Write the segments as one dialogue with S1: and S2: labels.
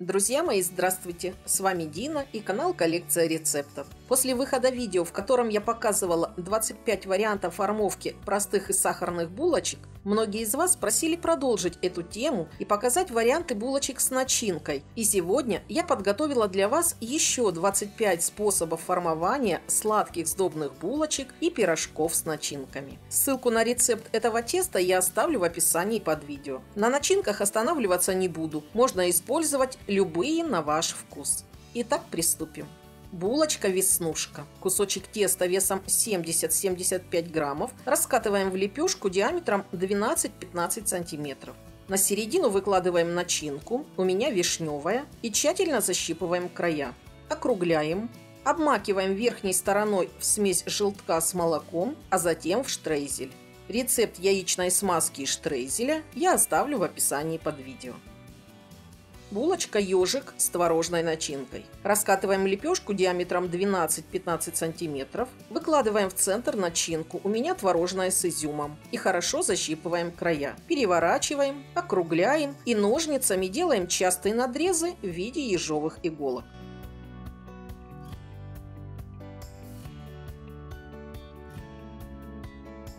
S1: Друзья мои, здравствуйте! С вами Дина и канал Коллекция рецептов. После выхода видео, в котором я показывала 25 вариантов формовки простых и сахарных булочек, многие из вас просили продолжить эту тему и показать варианты булочек с начинкой. И сегодня я подготовила для вас еще 25 способов формования сладких сдобных булочек и пирожков с начинками. Ссылку на рецепт этого теста я оставлю в описании под видео. На начинках останавливаться не буду, можно использовать любые на ваш вкус. Итак, приступим. Булочка-веснушка. Кусочек теста весом 70-75 граммов раскатываем в лепешку диаметром 12-15 сантиметров. На середину выкладываем начинку, у меня вишневая, и тщательно защипываем края. Округляем. Обмакиваем верхней стороной в смесь желтка с молоком, а затем в штрейзель. Рецепт яичной смазки и штрейзеля я оставлю в описании под видео. Булочка-ежик с творожной начинкой. Раскатываем лепешку диаметром 12-15 сантиметров, выкладываем в центр начинку, у меня творожная с изюмом, и хорошо защипываем края. Переворачиваем, округляем и ножницами делаем частые надрезы в виде ежовых иголок.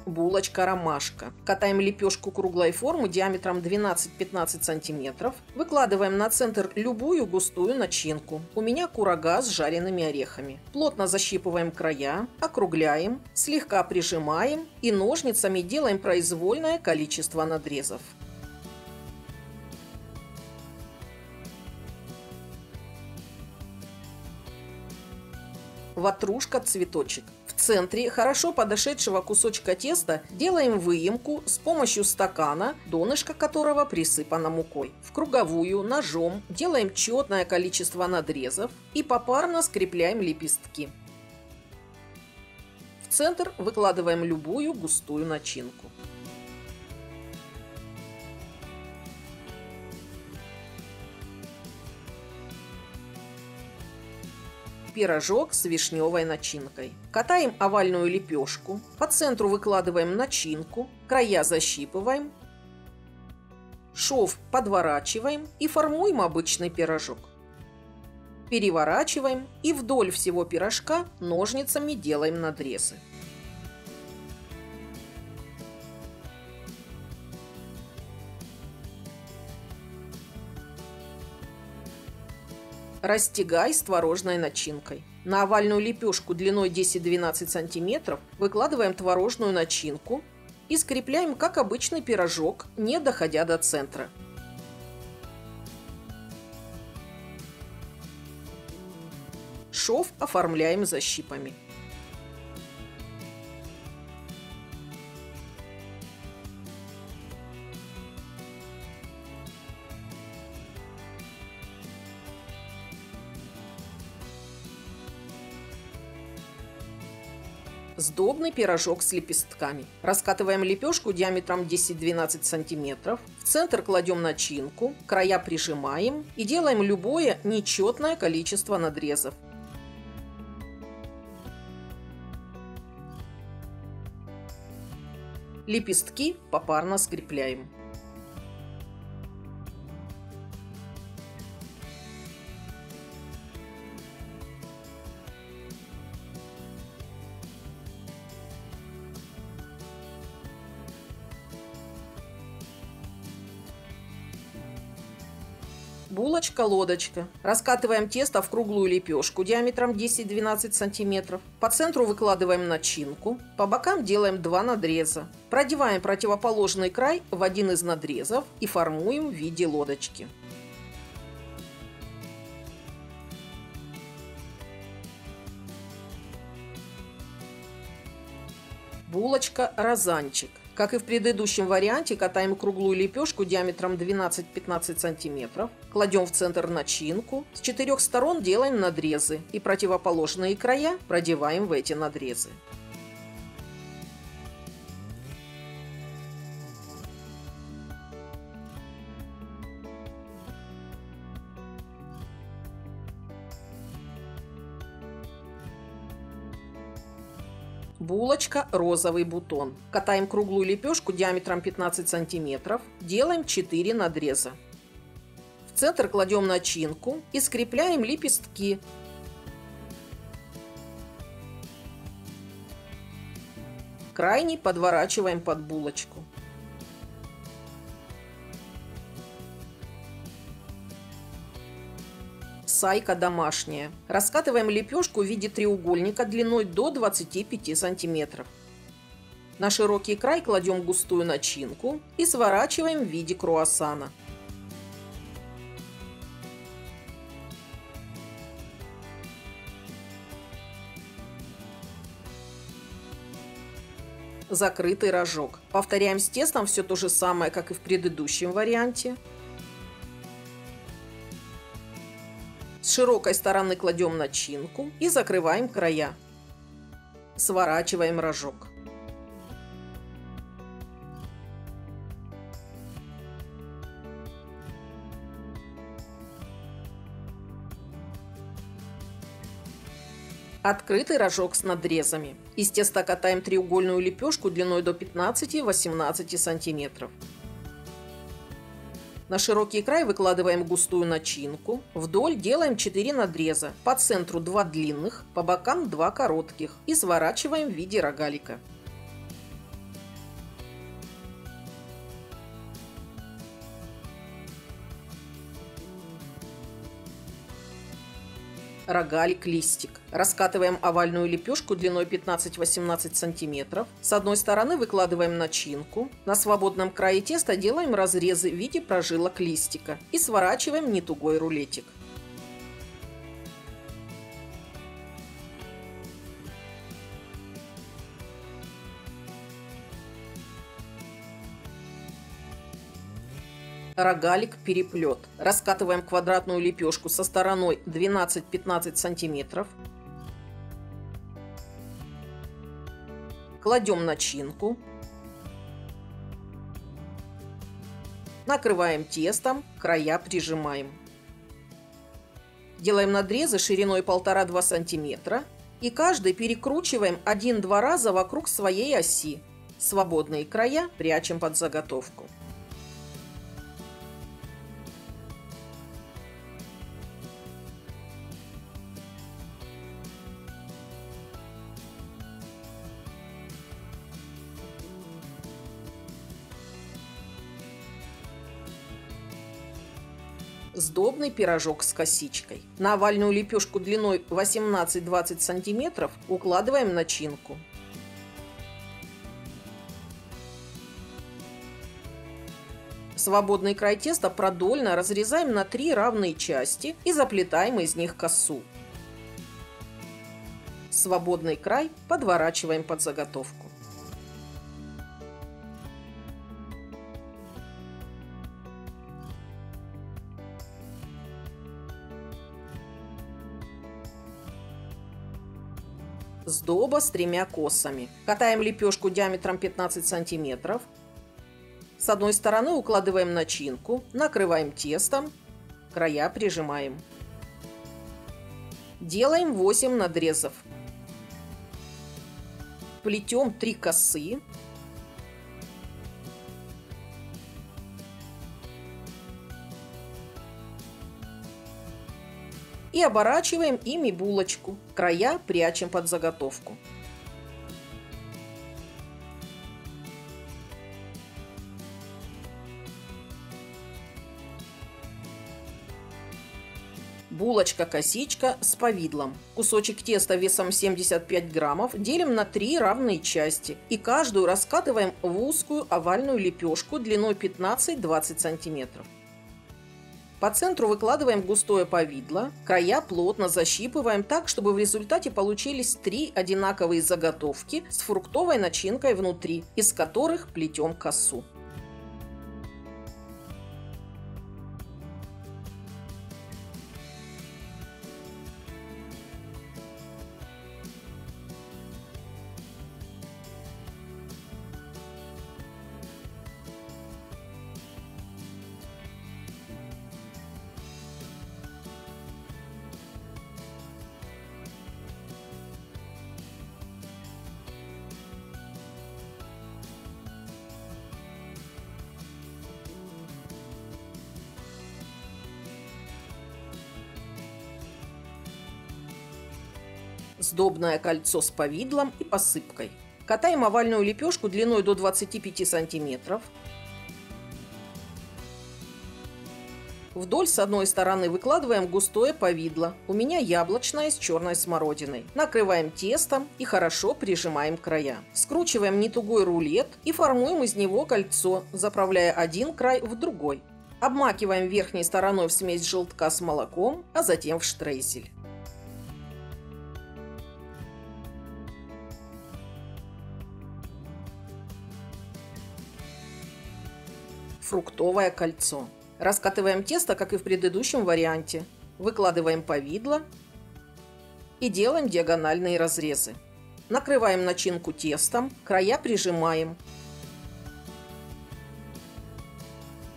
S1: Булочка-ромашка. Катаем лепешку круглой формы диаметром 12-15 сантиметров. Выкладываем на центр любую густую начинку. У меня курага с жареными орехами. Плотно защипываем края, округляем, слегка прижимаем и ножницами делаем произвольное количество надрезов. Ватрушка-цветочек. В центре хорошо подошедшего кусочка теста делаем выемку с помощью стакана, донышко которого присыпано мукой. В круговую ножом делаем четное количество надрезов и попарно скрепляем лепестки. В центр выкладываем любую густую начинку. Пирожок с вишневой начинкой. Катаем овальную лепешку, по центру выкладываем начинку, края защипываем, шов подворачиваем и формуем обычный пирожок. Переворачиваем и вдоль всего пирожка ножницами делаем надрезы. Растягай с творожной начинкой. На овальную лепешку длиной 10-12 см выкладываем творожную начинку и скрепляем, как обычный пирожок, не доходя до центра. Шов оформляем защипами. Сдобный пирожок с лепестками. Раскатываем лепешку диаметром 10-12 см. В центр кладем начинку, края прижимаем и делаем любое нечетное количество надрезов. Лепестки попарно скрепляем. Булочка-лодочка. Раскатываем тесто в круглую лепешку диаметром 10-12 см. По центру выкладываем начинку. По бокам делаем 2 надреза. Продеваем противоположный край в один из надрезов и формуем в виде лодочки. Булочка-розанчик. Как и в предыдущем варианте, катаем круглую лепешку диаметром 12-15 см, кладем в центр начинку, с 4 сторон делаем надрезы и противоположные края продеваем в эти надрезы. Булочка розовый бутон. Катаем круглую лепешку диаметром 15 сантиметров. Делаем 4 надреза. В центр кладем начинку и скрепляем лепестки. Крайний подворачиваем под булочку. Сайка домашняя. Раскатываем лепешку в виде треугольника длиной до 25 сантиметров. На широкий край кладем густую начинку и сворачиваем в виде круассана. Закрытый рожок. Повторяем с тестом все то же самое, как и в предыдущем варианте. С широкой стороны кладем начинку и закрываем края. Сворачиваем рожок. Открытый рожок с надрезами. Из теста катаем треугольную лепешку длиной до 15-18 сантиметров. На широкий край выкладываем густую начинку. Вдоль делаем 4 надреза. По центру 2 длинных, по бокам 2 коротких. И сворачиваем в виде рогалика. Рогалик-листик. Раскатываем овальную лепешку длиной 15-18 сантиметров. С одной стороны выкладываем начинку. На свободном крае теста делаем разрезы в виде прожилок листика. И сворачиваем нетугой рулетик. Рогалик-переплет. Раскатываем квадратную лепешку со стороной 12-15 сантиметров. Кладем начинку. Накрываем тестом, края прижимаем. Делаем надрезы шириной 1,5-2 сантиметра. И каждый перекручиваем 1-2 раза вокруг своей оси. Свободные края прячем под заготовку. Сдобный пирожок с косичкой. На овальную лепешку длиной 18-20 сантиметров укладываем начинку. Свободный край теста продольно разрезаем на 3 равные части и заплетаем из них косу. Свободный край подворачиваем под заготовку. Сдоба с 3 косами. Катаем лепешку диаметром 15 сантиметров. С одной стороны укладываем начинку, накрываем тестом, края прижимаем. Делаем 8 надрезов. Плетем 3 косы. И оборачиваем ими булочку. Края прячем под заготовку. Булочка-косичка с повидлом. Кусочек теста весом 75 граммов делим на 3 равные части. И каждую раскатываем в узкую овальную лепешку длиной 15-20 сантиметров. По центру выкладываем густое повидло, края плотно защипываем так, чтобы в результате получились 3 одинаковые заготовки с фруктовой начинкой внутри, из которых плетем косу. Сдобное кольцо с повидлом и посыпкой. Катаем овальную лепешку длиной до 25 сантиметров. Вдоль с одной стороны выкладываем густое повидло. У меня яблочное с черной смородиной. Накрываем тестом и хорошо прижимаем края. Скручиваем нетугой рулет и формуем из него кольцо, заправляя один край в другой. Обмакиваем верхней стороной в смесь желтка с молоком, а затем в штрейзель. Фруктовое кольцо. Раскатываем тесто, как и в предыдущем варианте. Выкладываем повидло и делаем диагональные разрезы. Накрываем начинку тестом, края прижимаем.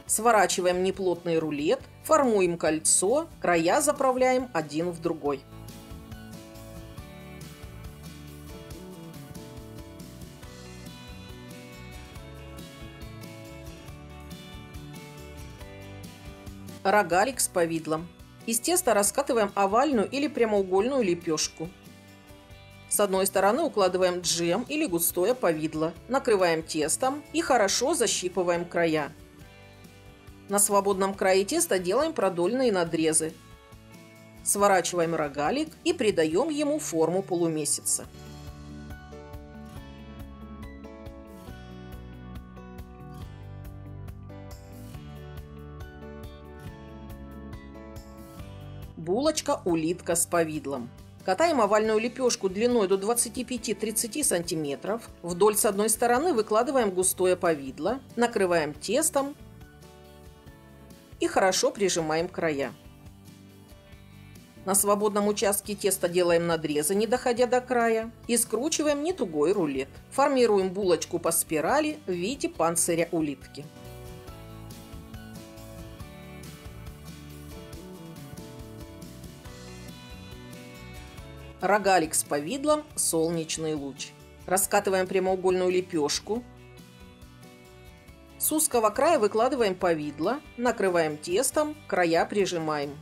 S1: Сворачиваем неплотный рулет, формуем кольцо, края заправляем один в другой. Рогалик с повидлом. Из теста раскатываем овальную или прямоугольную лепешку. С одной стороны укладываем джем или густое повидло, накрываем тестом и хорошо защипываем края. На свободном крае теста делаем продольные надрезы. Сворачиваем рогалик и придаем ему форму полумесяца. Булочка-улитка с повидлом. Катаем овальную лепешку длиной до 25-30 см. Вдоль с одной стороны выкладываем густое повидло, накрываем тестом и хорошо прижимаем края. На свободном участке теста делаем надрезы, не доходя до края, и скручиваем нетугой рулет. Формируем булочку по спирали в виде панциря улитки. Рогалик с повидлом, солнечный луч. Раскатываем прямоугольную лепешку. С узкого края выкладываем повидло, накрываем тестом, края прижимаем.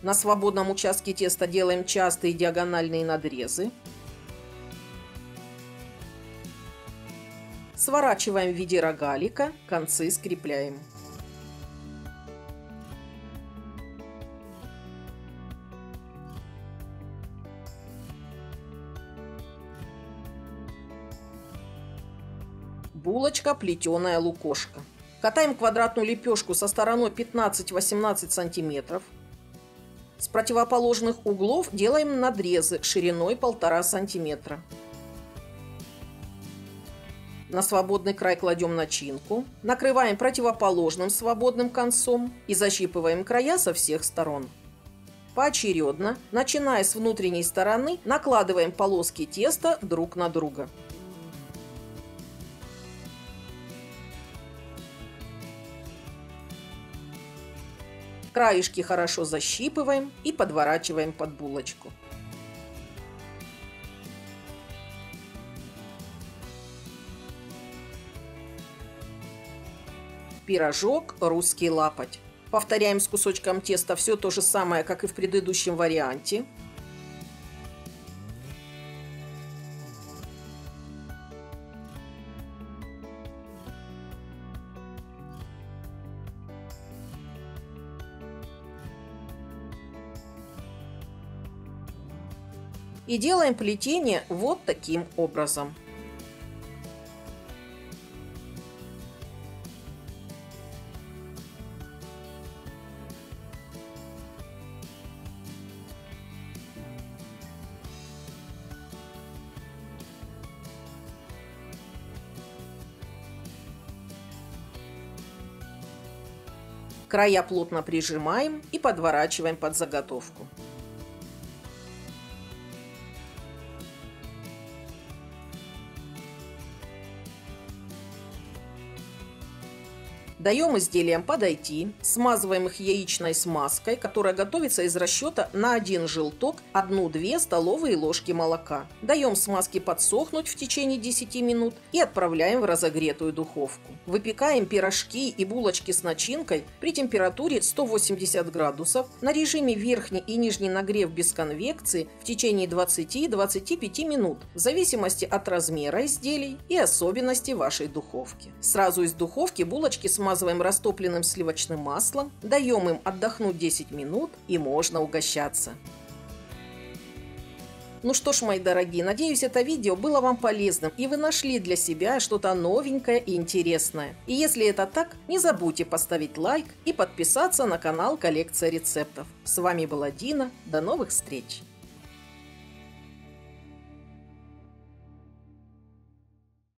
S1: На свободном участке теста делаем частые диагональные надрезы. Сворачиваем в виде рогалика, концы скрепляем. Булочка плетеная лукошка. Катаем квадратную лепешку со стороной 15-18 см. С противоположных углов делаем надрезы шириной 1,5 см. На свободный край кладем начинку, накрываем противоположным свободным концом и защипываем края со всех сторон. Поочередно, начиная с внутренней стороны, накладываем полоски теста друг на друга. Краешки хорошо защипываем и подворачиваем под булочку. Пирожок русский лапоть. Повторяем с кусочком теста все то же самое, как и в предыдущем варианте. И делаем плетение вот таким образом. Края плотно прижимаем и подворачиваем под заготовку. Даем изделиям подойти, смазываем их яичной смазкой, которая готовится из расчета на 1 желток 1-2 столовые ложки молока. Даем смазке подсохнуть в течение 10 минут и отправляем в разогретую духовку. Выпекаем пирожки и булочки с начинкой при температуре 180 градусов на режиме верхний и нижний нагрев без конвекции в течение 20-25 минут в зависимости от размера изделий и особенностей вашей духовки. Сразу из духовки булочки смазываем растопленным сливочным маслом, даем им отдохнуть 10 минут и можно угощаться. Ну что ж, мои дорогие, надеюсь, это видео было вам полезным и вы нашли для себя что-то новенькое и интересное. И если это так, не забудьте поставить лайк и подписаться на канал Коллекция рецептов. С вами была Дина. До новых встреч!